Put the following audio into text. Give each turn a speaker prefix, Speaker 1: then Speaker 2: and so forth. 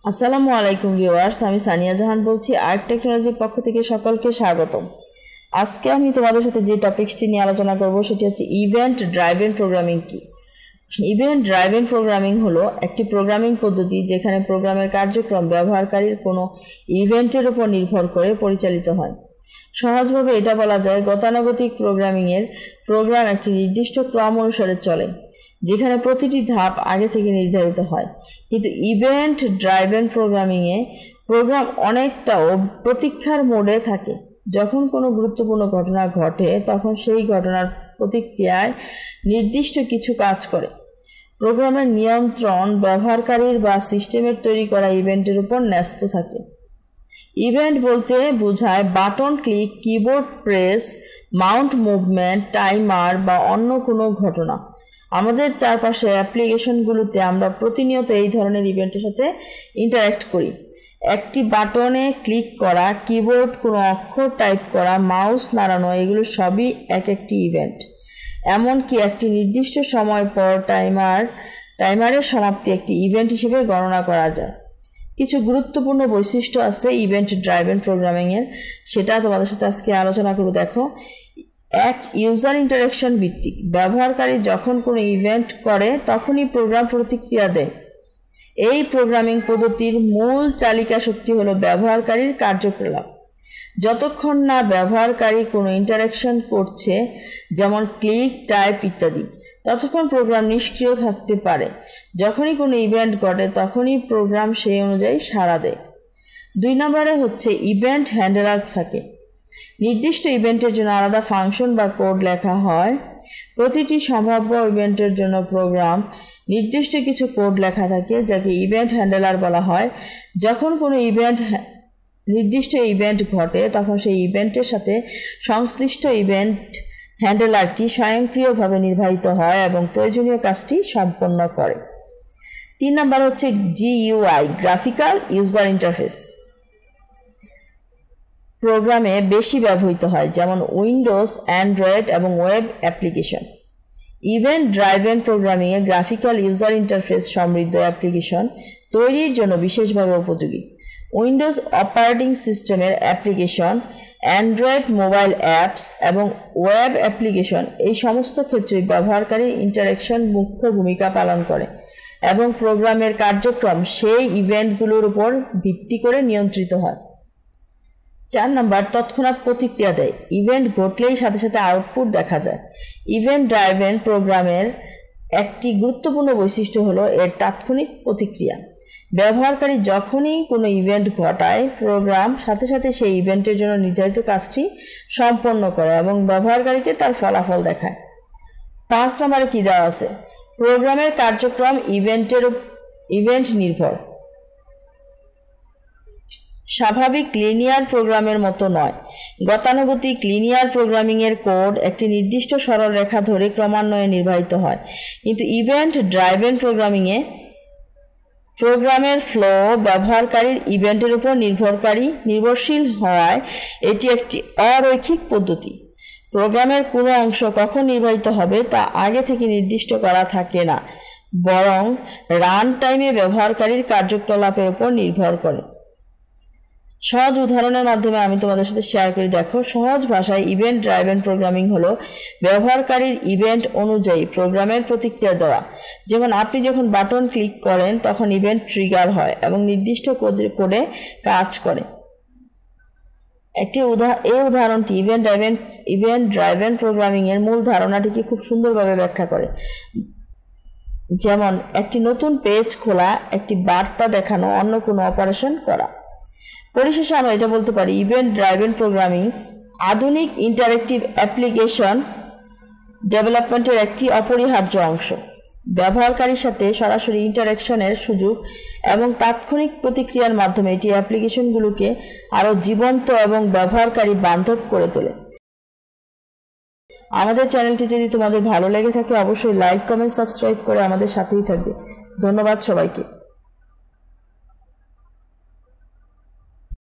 Speaker 1: আসসালামু আলাইকুম ভিউয়ার্স, আমি সানিয়া জাহান বলছি আর্ক টেকনোলজির পক্ষ থেকে সকলকে স্বাগতম। আজকে আমি তোমাদের সাথে যে টপিকসটি নিয়ে আলোচনা করব সেটি হচ্ছে ইভেন্ট ড্রাইভেন প্রোগ্রামিং কি। ইভেন্ট ড্রাইভেন প্রোগ্রামিং হলো একটি প্রোগ্রামিং পদ্ধতি যেখানে প্রোগ্রামের কার্যক্রম ব্যবহারকারীর কোনো ইভেন্টের উপর নির্ভর করে পরিচালিত হয়। সহজভাবে এটা বলা যায় গতানুগতিক প্রোগ্রামিংয়ের প্রোগ্রাম একটি নির্দিষ্ট ক্রম অনুসারে চলে যেখানে প্রতিটি ধাপ আগে থেকে নির্ধারিত হয়, কিন্তু ইভেন্ট ড্রাইভেন প্রোগ্রামিংয়ে প্রোগ্রাম অনেকটা প্রতীক্ষার মোডে থাকে। যখন কোনো গুরুত্বপূর্ণ ঘটনা ঘটে তখন সেই ঘটনার প্রতিক্রিয়ায় নির্দিষ্ট কিছু কাজ করে। প্রোগ্রামের নিয়ন্ত্রণ ব্যবহারকারীর বা সিস্টেমের তৈরি করা ইভেন্টের উপর ন্যস্ত থাকে। ইভেন্ট বলতে বোঝায় button click, keyboard press, Mount movement, timer বা অন্য কোনো ঘটনা। আমাদের চারপাশে অ্যাপ্লিকেশনগুলোতে আমরা প্রতিনিয়ত এই ধরনের ইভেন্টের সাথে ইন্টারঅ্যাক্ট করি। একটি বাটনে ক্লিক করা, কিবোর্ড কোনো অক্ষর টাইপ করা, মাউস নাড়ানো, এগুলো সবই একটি ইভেন্ট। এমনকি একটি নির্দিষ্ট সময় পর টাইমারের সমাপ্তি একটি ইভেন্ট হিসেবে গণনা করা যায়। কিছু গুরুত্বপূর্ণ বৈশিষ্ট্য আছে ইভেন্ট ড্রাইভেন প্রোগ্রামিংয়ের, সেটা তোমাদের সাথে আজকে আলোচনা করে দেখো। এক, ইউজার ইন্টারাকশন ভিত্তিক। ব্যবহারকারী যখন কোনো ইভেন্ট করে তখনই প্রোগ্রাম প্রতিক্রিয়া দেয়। এই প্রোগ্রামিং পদ্ধতির মূল চালিকা শক্তি হলো ব্যবহারকারীর কার্যকলাপ। যতক্ষণ না ব্যবহারকারী কোনো ইন্টারাকশন করছে, যেমন ক্লিক, টাইপ ইত্যাদি, ততক্ষণ প্রোগ্রাম নিষ্ক্রিয় থাকতে পারে। যখনই কোনো ইভেন্ট ঘটে তখনই প্রোগ্রাম সেই অনুযায়ী সাড়া দেয়। 2 নম্বরে হচ্ছে ইভেন্ট হ্যান্ডলার থাকে। নির্দিষ্ট ইভেন্টের জন্য আলাদা ফাংশন বা কোড লেখা হয়। প্রতিটি সম্ভাব্য ইভেন্টের জন্য প্রোগ্রাম নির্দিষ্ট কিছু কোড লেখা থাকে যাকে ইভেন্ট হ্যান্ডলার বলা হয়। যখন কোনো নির্দিষ্ট ইভেন্ট ঘটে তখন সেই ইভেন্টের সাথে সংশ্লিষ্ট ইভেন্ট হ্যান্ডলারটি স্বয়ংক্রিয়ভাবে নির্বাহিত হয় এবং প্রয়োজনীয় কাজটি সম্পন্ন করে। 3 নম্বর হচ্ছে GUI, গ্রাফিক্যাল ইউজার ইন্টারফেস। প্রোগ্রামে বেশি ব্যবহৃত হয়, যেমন উইন্ডোজ, অ্যান্ড্রয়েড এবং ওয়েব অ্যাপ্লিকেশন। ইভেন্ট ড্রাইভেন প্রোগ্রামিংয়ে গ্রাফিক্যাল ইউজার ইন্টারফেস সমৃদ্ধ অ্যাপ্লিকেশন তৈরির জন্য বিশেষভাবে উপযোগী। উইন্ডোজ অপারেটিং সিস্টেমের অ্যাপ্লিকেশন, অ্যান্ড্রয়েড মোবাইল অ্যাপস এবং ওয়েব অ্যাপ্লিকেশন, এই সমস্ত ক্ষেত্রে ব্যবহারকারীর ইন্টারাকশন মুখ্য ভূমিকা পালন করে এবং প্রোগ্রামের কার্যক্রম সেই ইভেন্টগুলোর উপর ভিত্তি করে নিয়ন্ত্রিত হয়। 4 নম্বর, তৎক্ষণাৎ প্রতিক্রিয়া দেয়। ইভেন্ট ঘটলেই সাথে সাথে আউটপুট দেখা যায়। ইভেন্ট ড্রাইভেন প্রোগ্রামের একটি গুরুত্বপূর্ণ বৈশিষ্ট্য হলো এর তাৎক্ষণিক প্রতিক্রিয়া। ব্যবহারকারী যখনই কোনো ইভেন্ট ঘটায়, প্রোগ্রাম সাথে সাথে সেই ইভেন্টের জন্য নির্ধারিত কাজটি সম্পন্ন করে এবং ব্যবহারকারীকে তার ফলাফল দেখায়। 5 নম্বরে কী দেওয়া আছে? প্রোগ্রামের কার্যক্রম ইভেন্ট নির্ভর। স্বাভাবিক লিনিয়ার প্রোগ্রামের মতো নয়। গতানুগতিক লিনিয়ার প্রোগ্রামিংয়ের কোড একটি নির্দিষ্ট সরল রেখা ধরে ক্রমান্বয়ে নির্বাহিত হয়, কিন্তু ইভেন্ট ড্রাইভেন প্রোগ্রামিংয়ে প্রোগ্রামের ফ্লো ব্যবহারকারীর ইভেন্টের উপর নির্ভরশীল হওয়ায় এটি একটি অরৈখিক পদ্ধতি। প্রোগ্রামের কোনো অংশ কখন নির্বাহিত হবে তা আগে থেকে নির্দিষ্ট করা থাকে না, বরং রান টাইমে ব্যবহারকারীর কার্যকলাপের উপর নির্ভর করে। সহজ উদাহরণের মাধ্যমে আমি তোমাদের সাথে শেয়ার করে দেখো। সহজ ভাষায় ইভেন্ট ড্রাইভেন প্রোগ্রামিং হলো ব্যবহারকারীর ইভেন্ট অনুযায়ী প্রোগ্রামের প্রতিক্রিয়া দেওয়া। যেমন আপনি যখন বাটন ক্লিক করেন তখন ইভেন্ট ট্রিগার হয় এবং নির্দিষ্ট কোডে কাজ করে। এই উদাহরণটি ইভেন্ট ড্রাইভেন প্রোগ্রামিংয়ের মূল ধারণাটিকে খুব সুন্দরভাবে ব্যাখ্যা করে। যেমন একটি নতুন পেজ খোলা, একটি বার্তা দেখানো, অন্য কোনো অপারেশন করা। পরিশেষে আমরা এটা বলতে পারি, ইভেন্ট ড্রাইভেন প্রোগ্রামিং আধুনিক ইন্টারেক্টিভ অ্যাপ্লিকেশন ডেভেলপমেন্টের একটি অপরিহার্য অংশ। ব্যবহারকারীর সাথে সরাসরি ইন্টারাকশনের সুযোগ এবং তাৎক্ষণিক প্রতিক্রিয়ার মাধ্যমে এটি অ্যাপ্লিকেশনগুলোকে আরও জীবন্ত এবং ব্যবহারকারী বান্ধব করে তোলে। আমাদের চ্যানেলটি যদি তোমাদের ভালো লেগে থাকে অবশ্যই লাইক, কমেন্ট, সাবস্ক্রাইব করে আমাদের সাথেই থাকবে। ধন্যবাদ সবাইকে।